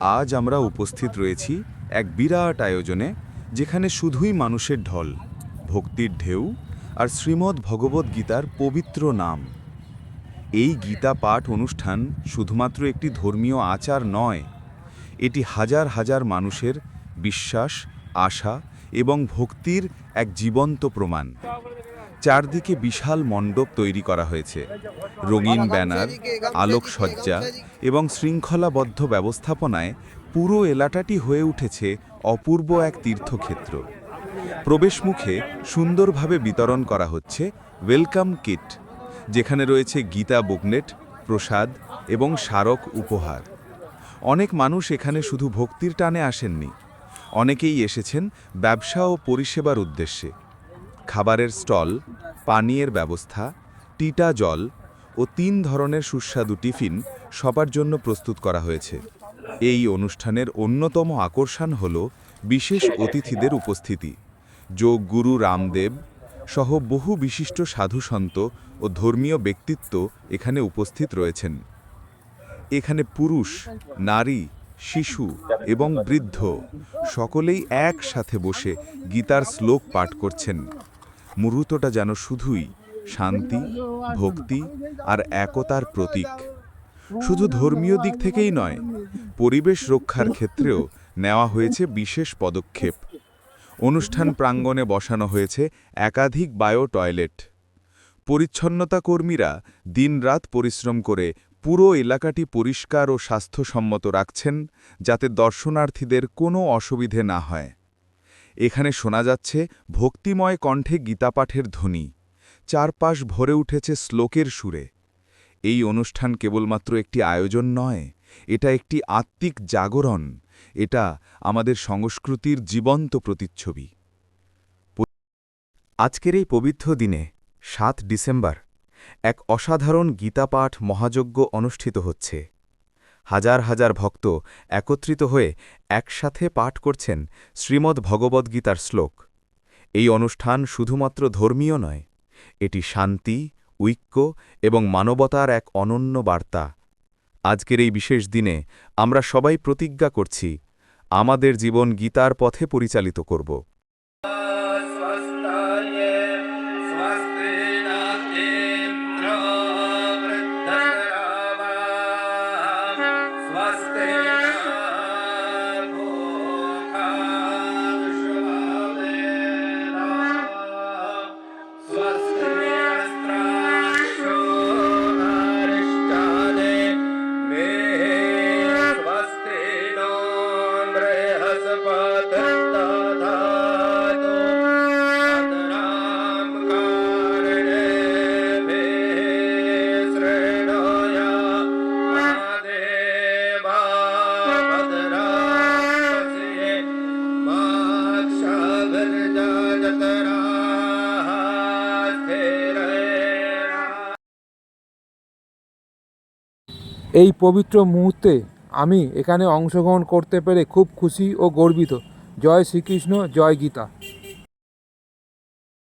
আজ আমরা উপস্থিত রয়েছি এক বিরাট আয়োজনে, যেখানে শুধুই মানুষের ঢল, ভক্তির ঢেউ আর শ্রীমদ্ ভগবদ্ গীতার পবিত্র নাম। এই গীতা পাঠ অনুষ্ঠান শুধুমাত্র একটি ধর্মীয় আচার নয়, এটি হাজার হাজার মানুষের বিশ্বাস, আশা এবং ভক্তির এক জীবন্ত প্রমাণ। চারদিকে বিশাল মণ্ডপ তৈরি করা হয়েছে, রঙিন ব্যানার, আলোকসজ্জা এবং শৃঙ্খলাবদ্ধ ব্যবস্থাপনায় পুরো এলাকাটি হয়ে উঠেছে অপূর্ব এক তীর্থক্ষেত্র। প্রবেশমুখে সুন্দরভাবে বিতরণ করা হচ্ছে ওয়েলকাম কিট, যেখানে রয়েছে গীতা বুকনেট, প্রসাদ এবং স্মারক উপহার। অনেক মানুষ এখানে শুধু ভক্তির টানে আসেননি, অনেকেই এসেছেন ব্যবসা ও পরিষেবার উদ্দেশ্যে। খাবারের স্টল, পানীয়ের ব্যবস্থা, টিটা জল ও ৩ ধরনের সুস্বাদু টিফিন সবার জন্য প্রস্তুত করা হয়েছে। এই অনুষ্ঠানের অন্যতম আকর্ষণ হল বিশেষ অতিথিদের উপস্থিতি। যোগ গুরু রামদেব সহ বহু বিশিষ্ট সাধুসন্ত ও ধর্মীয় ব্যক্তিত্ব এখানে উপস্থিত রয়েছেন। এখানে পুরুষ, নারী, শিশু এবং বৃদ্ধ সকলেই একসাথে বসে গীতার শ্লোক পাঠ করছেন। মুহূর্তটা যেন শুধুই শান্তি, ভক্তি আর একতার প্রতীক। শুধু ধর্মীয় দিক থেকেই নয়, পরিবেশ রক্ষার ক্ষেত্রেও নেওয়া হয়েছে বিশেষ পদক্ষেপ। অনুষ্ঠান প্রাঙ্গণে বসানো হয়েছে একাধিক বায়ো টয়লেট। পরিচ্ছন্নতা কর্মীরা দিনরাত পরিশ্রম করে পুরো এলাকাটি পরিষ্কার ও স্বাস্থ্যসম্মত রাখছেন, যাতে দর্শনার্থীদের কোনো অসুবিধে না হয়। এখানে শোনা যাচ্ছে ভক্তিময় কণ্ঠে গীতাপাঠের ধ্বনি, চারপাশ ভরে উঠেছে শ্লোকের সুরে। এই অনুষ্ঠান কেবলমাত্র একটি আয়োজন নয়, এটা একটি আত্মিক জাগরণ, এটা আমাদের সংস্কৃতির জীবন্ত প্রতিচ্ছবি। আজকের এই পবিত্র দিনে ৭ ডিসেম্বর এক অসাধারণ গীতাপাঠ মহাযজ্ঞ অনুষ্ঠিত হচ্ছে। হাজার হাজার ভক্ত একত্রিত হয়ে একসাথে পাঠ করছেন শ্রীমদ্ ভগবদ্গীতার শ্লোক। এই অনুষ্ঠান শুধুমাত্র ধর্মীয় নয়, এটি শান্তি, ঐক্য এবং মানবতার এক অনন্য বার্তা। আজকের এই বিশেষ দিনে আমরা সবাই প্রতিজ্ঞা করছি, আমাদের জীবন গীতার পথে পরিচালিত করব। এই পবিত্র মুহূর্তে আমি এখানে অংশগ্রহণ করতে পেরে খুব খুশি ও গর্বিত। জয় শ্রীকৃষ্ণ, জয় গীতা।